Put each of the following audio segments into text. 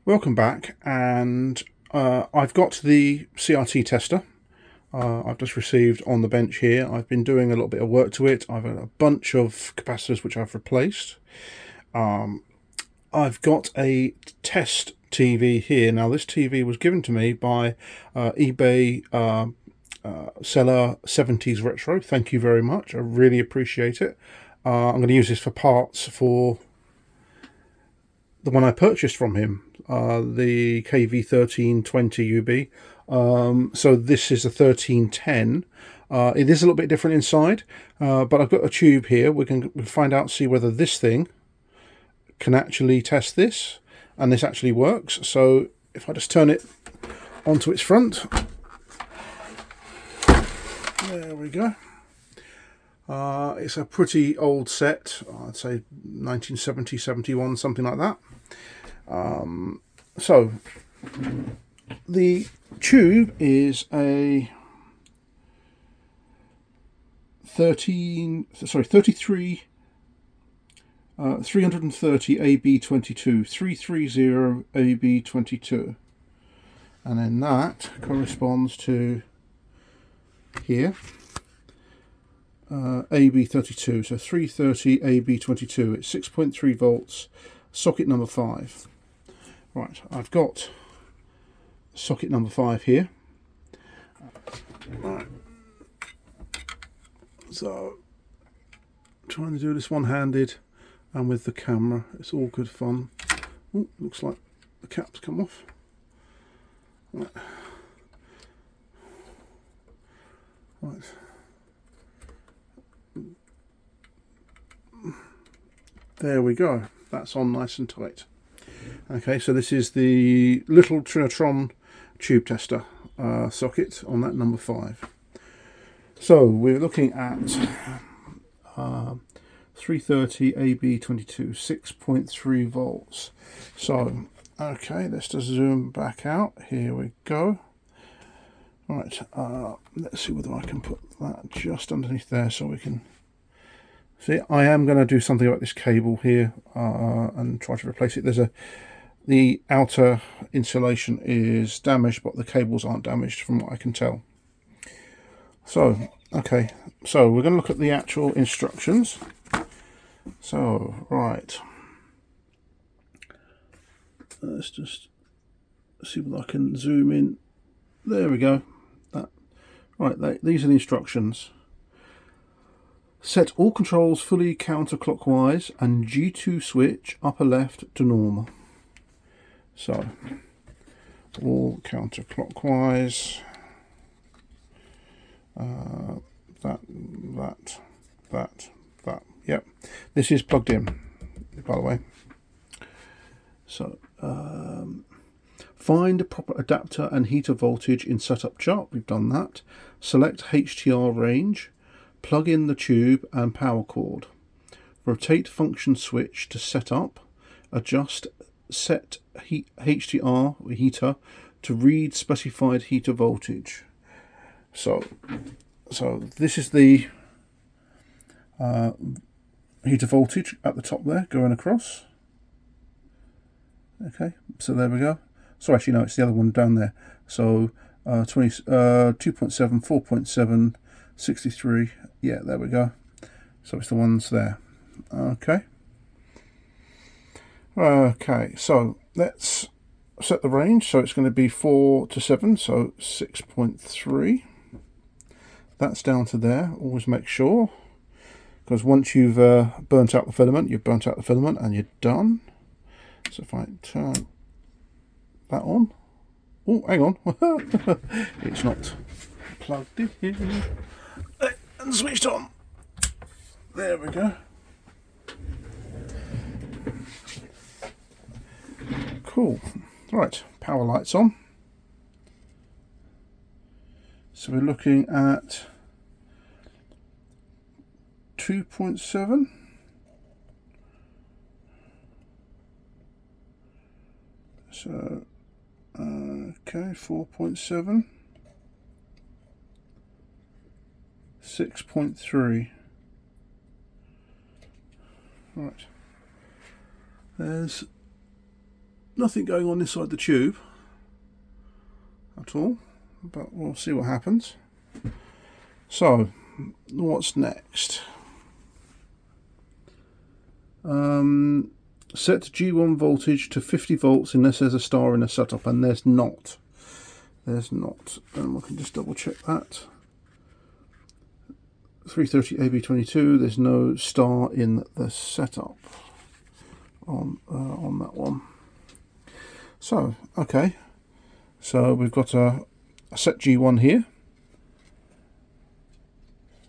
Welcome back, and I've got the CRT tester. I've just received on the bench here. I've been doing a little bit of work to it. I've had a bunch of capacitors which I've replaced. I've got a test TV here. Now this TV was given to me by eBay seller 70s Retro. Thank you very much. I really appreciate it. I'm going to use this for parts for the one I purchased from him, the KV-1310 UB. So this is a 1310. It is a little bit different inside, but I've got a tube here. We can find out, see whether this thing can actually test this, and this actually works. So if I just turn it onto its front, there we go. It's a pretty old set, I'd say 1970, 71, something like that. So the tube is a 330 AB22, 330 AB22, and then that corresponds to here, AB32, so 330 AB22. It's 6.3 volts, socket number 5. Right, I've got socket number 5 here. Right, so trying to do this one-handed and with the camera. It's all good fun. Ooh, looks like the cap's come off. Right. Right. There we go. That's on nice and tight. Okay, so this is the little Trinitron tube tester socket on that number 5. So we're looking at 330 AB22, 6.3 volts. So, okay, let's just zoom back out. Here we go. Right, let's see whether I can put that just underneath there so we can see. I am going to do something about this cable here and try to replace it. The outer insulation is damaged, but the cables aren't damaged from what I can tell. So, okay, so we're going to look at the actual instructions. So, right, let's just see whether I can zoom in. There we go. These are the instructions. Set all controls fully counterclockwise and G2 switch upper left to normal. So, all counterclockwise. That. Yep. This is plugged in, by the way. So, find a proper adapter and heater voltage in setup chart. We've done that. Select HTR range. Plug in the tube and power cord. Rotate function switch to set up. Adjust set HTR heater to read specified heater voltage. So this is the heater voltage at the top there going across. Okay, so there we go. So actually no, it's the other one down there. So 2.7, 4.7, 63. Yeah, there we go. So it's the ones there. Okay. Okay, so let's set the range. So it's going to be 4 to 7, so 6.3. That's down to there. Always make sure, because once you've burnt out the filament, you've burnt out the filament and you're done. So if I turn that on. Oh, hang on. It's not plugged in. And switched on. There we go. Cool. Right, power lights on. So we're looking at 2.7. So, okay, 4.7. 6.3. Right. There's nothing going on inside the tube at all, but we'll see what happens. So, what's next? Set G1 voltage to 50 volts unless there's a star in the setup, and there's not. There's not. And we can just double check that. 330 AB22, there's no star in the setup on that one. So, okay. So we've got a set G1 here.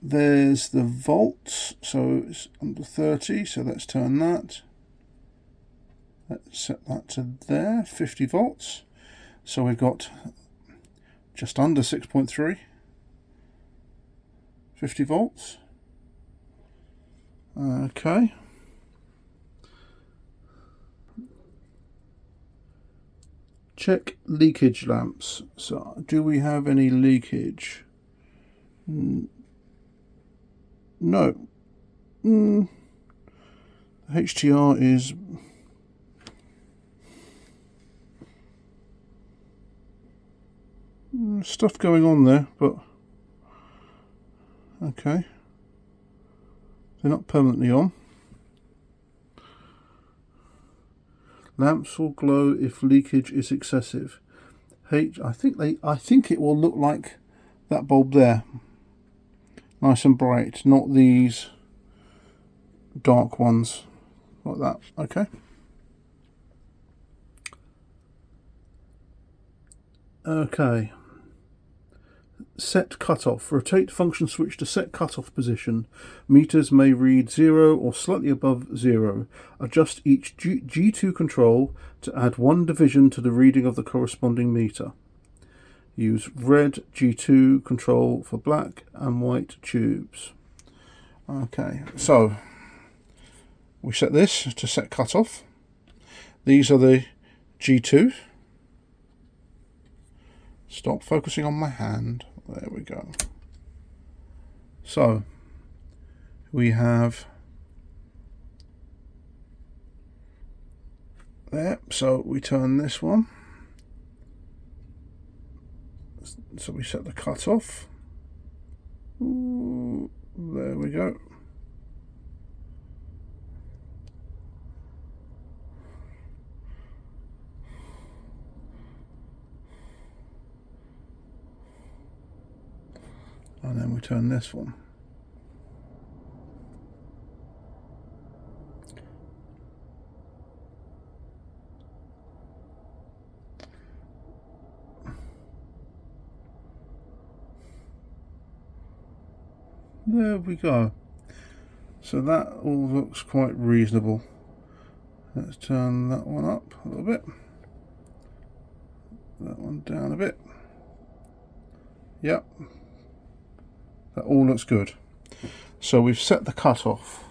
There's the volts, so it's under 30, so let's turn that. Let's set that to there, 50 volts. So we've got just under 6.3, 50 volts. Okay. Check leakage lamps. So, do we have any leakage? No. HTR is stuff going on there, but okay. They're not permanently on. Lamps will glow if leakage is excessive. I think it will look like that bulb there. Nice and bright, not these dark ones like that. Okay. Okay. Set cutoff. Rotate function switch to set cutoff position. Meters may read 0 or slightly above 0. Adjust each G2 control to add 1 division to the reading of the corresponding meter. Use red G2 control for black and white tubes. Okay, so we set this to set cutoff. These are the G2. Stop focusing on my hand. There we go. So we have there. So we turn this one. So we set the cutoff. Ooh, there we go. And then we turn this one. There we go. So that all looks quite reasonable. Let's turn that one up a little bit. That one down a bit. Yep. That all looks good. So we've set the cutoff.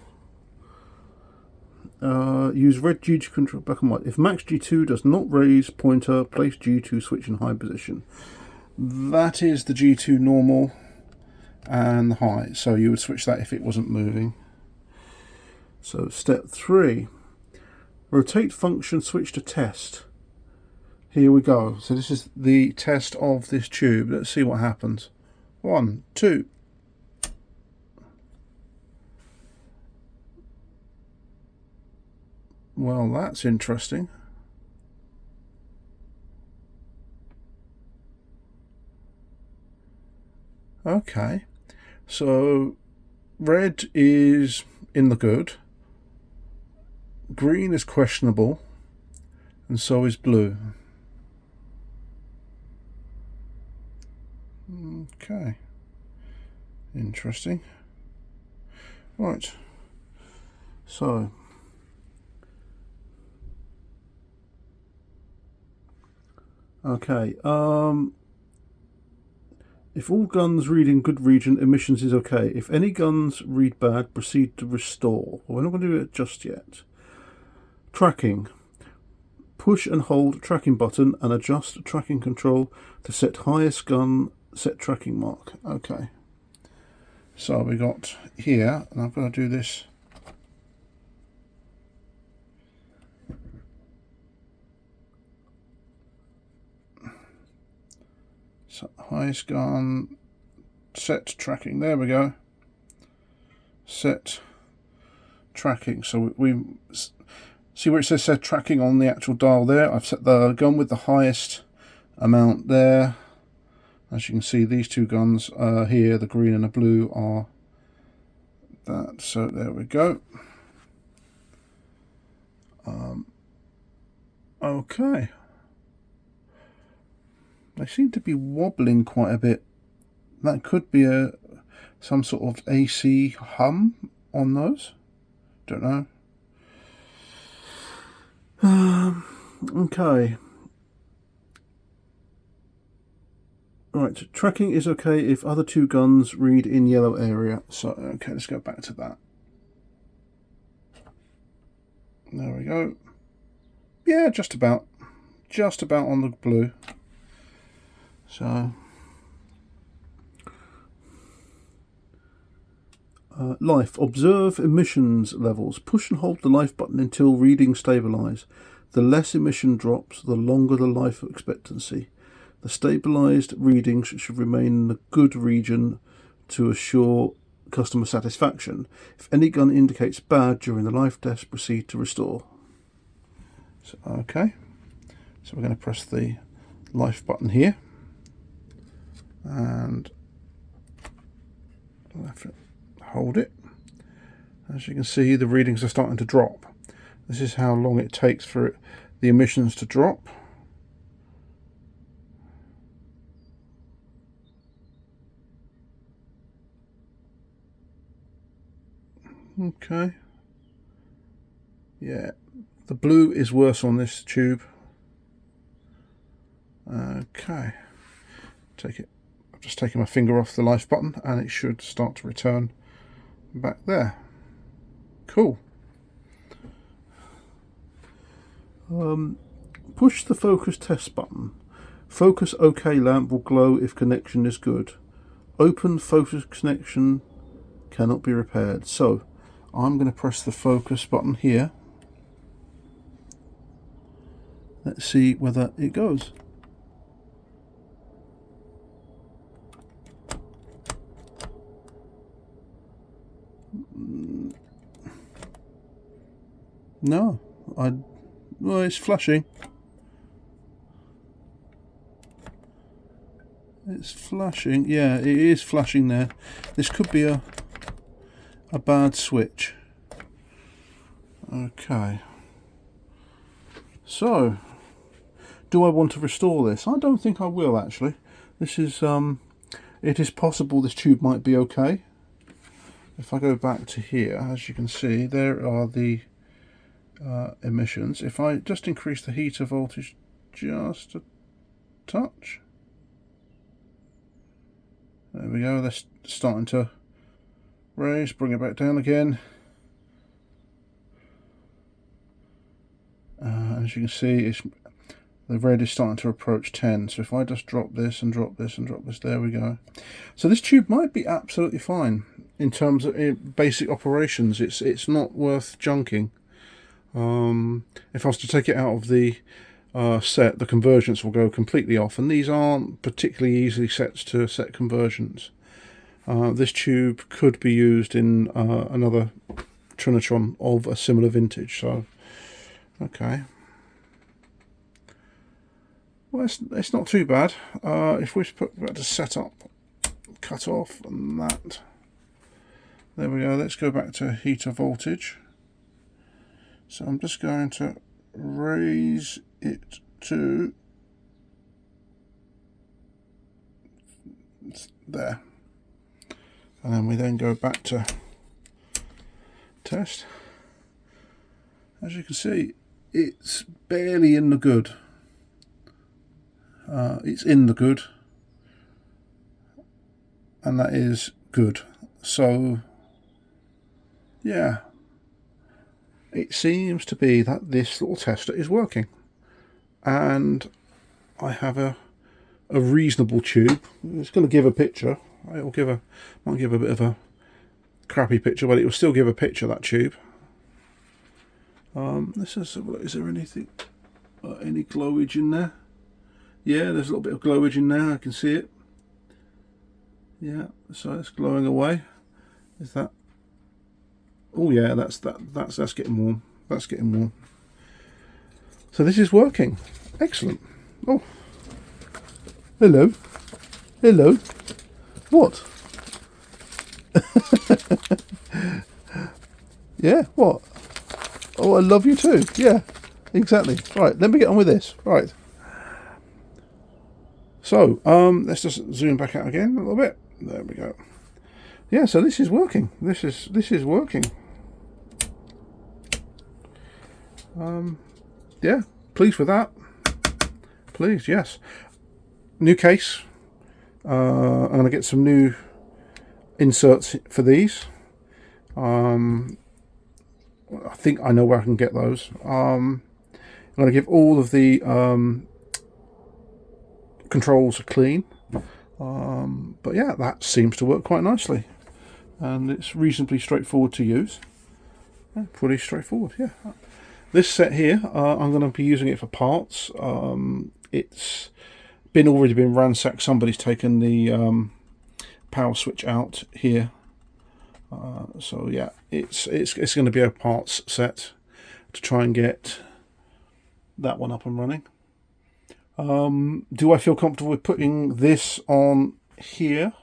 Use red G2 control, black and white. If max G2 does not raise pointer, place G2 switch in high position. That is the G2 normal and the high. So you would switch that if it wasn't moving. So step 3. Rotate function switch to test. Here we go. So this is the test of this tube. Let's see what happens. 1, 2. Well, that's interesting. Okay, so red is in the good, green is questionable, and so is blue. Okay, interesting. Right, so okay, if all guns read in good region, emissions is okay. If any guns read bad, proceed to restore. We're not going to do it just yet. Tracking. Push and hold tracking button and adjust tracking control to set highest gun set tracking mark. Okay. So we got here, and I'm going to do this. So highest gun, set tracking, there we go. Set tracking. So we see where it says set tracking on the actual dial there. I've set the gun with the highest amount there. As you can see, these two guns here, the green and the blue, are that. So there we go. Okay. They seem to be wobbling quite a bit. That could be some sort of AC hum on those. Don't know. Okay. Right, tracking is okay if other two guns read in yellow area. So, okay, let's go back to that. There we go. Yeah, just about on the blue. So, life. Observe emissions levels. Push and hold the life button until readings stabilise. The less emission drops, the longer the life expectancy. The stabilised readings should remain in the good region to assure customer satisfaction. If any gun indicates bad during the life test, proceed to restore. So, okay, so we're going to press the life button here, and I'll have to hold it. As you can see, the readings are starting to drop. This is how long it takes for the emissions to drop. Okay. Yeah, the blue is worse on this tube. Okay. Take it. I've just taken my finger off the life button and it should start to return back there. Cool. Push the focus test button. Focus OK lamp will glow if connection is good. Open focus connection cannot be repaired. So I'm going to press the focus button here. Let's see whether it goes. No, well, it's flashing. It's flashing. Yeah, it is flashing there. This could be a bad switch. Okay. So, do I want to restore this? I don't think I will, actually. This is it is possible this tube might be okay. If I go back to here, as you can see, there are the emissions. If I just increase the heater voltage just a touch, there we go. They're starting to raise. Bring it back down again. As you can see, the red is starting to approach 10. So if I just drop this and drop this and drop this, there we go. So this tube might be absolutely fine in terms of basic operations. It's not worth junking. If I was to take it out of the set, the convergence will go completely off, and these aren't particularly easily set to set convergence. This tube could be used in another Trinitron of a similar vintage. So, okay. Well, it's not too bad. If we put that to set up, cut off, and that. There we go. Let's go back to heater voltage. So I'm just going to raise it to there. And then we then go back to test. As you can see, it's barely in the good. It's in the good, and that is good. So yeah, it seems to be that this little tester is working, and I have a reasonable tube. It's going to give a picture. It will might give a bit of a crappy picture, but it will still give a picture, that tube. Let's just have a look. Is there anything, any glowage in there? Yeah, there's a little bit of glowage in there, I can see it. Yeah, so it's glowing away. Is that? Oh yeah, that's getting warm. That's getting warm. So this is working. Excellent. Oh, hello, hello. What? Yeah, what? Oh, I love you too. Yeah, exactly. Right, let me get on with this. Right. So, let's just zoom back out again a little bit. There we go. Yeah, so this is working. This is working. Yeah, pleased with that. Pleased, yes. New case. I'm going to get some new inserts for these. I think I know where I can get those. I'm going to give all of the controls a clean. But yeah, that seems to work quite nicely. And it's reasonably straightforward to use. Yeah, pretty straightforward, yeah. This set here, I'm going to be using it for parts. It's already been ransacked. Somebody's taken the power switch out here. So yeah, it's going to be a parts set to try and get that one up and running. Do I feel comfortable with putting this on here?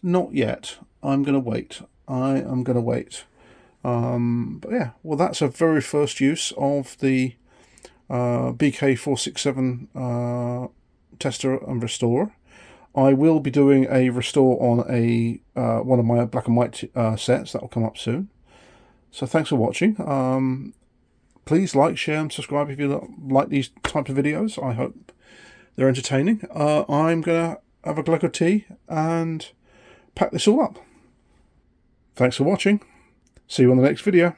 Not yet. I'm going to wait. I am going to wait. But yeah, well, that's a very first use of the BK467 tester and restorer. I will be doing a restore on a one of my black and white sets that will come up soon. So thanks for watching. Please like, share, and subscribe if you like these types of videos. I hope they're entertaining. I'm gonna have a glug of tea and pack this all up. Thanks for watching. See you on the next video.